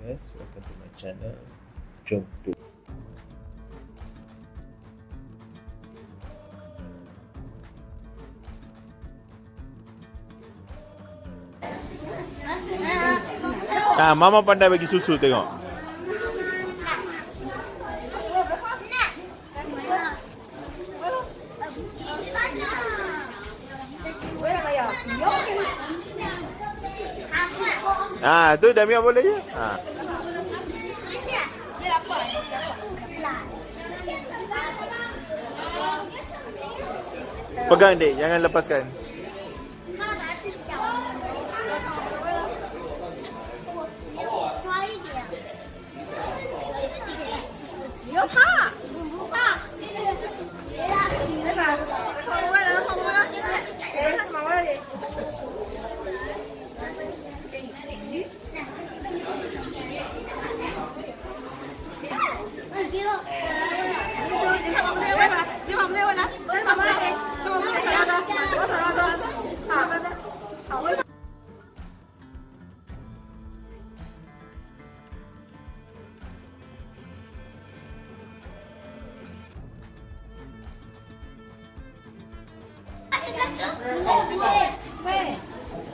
guys, welcome to my channel. Jom tu. Mama pandai bagi susu, tengok. Tu dah Mia boleh je. Pegang dek, jangan lepaskan.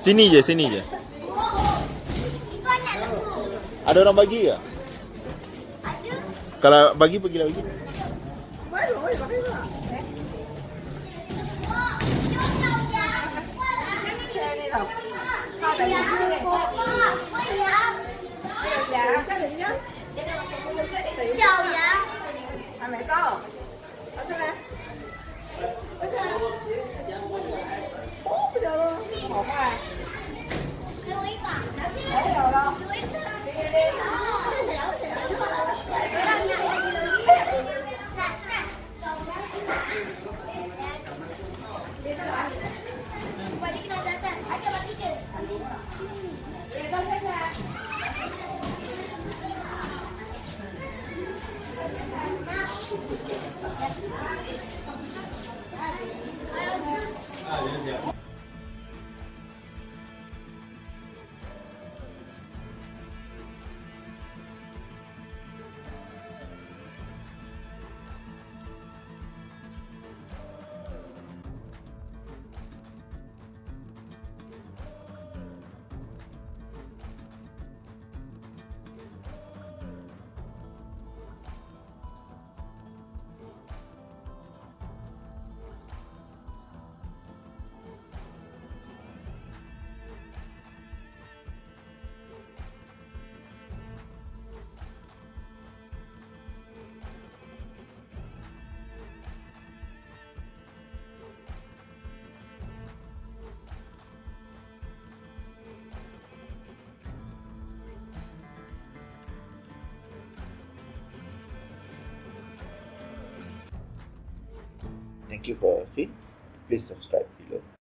Sini je, sini je. Ada orang bagi ke? Kalau bagi, pergilah bagi. Thank you for watching. Please subscribe below.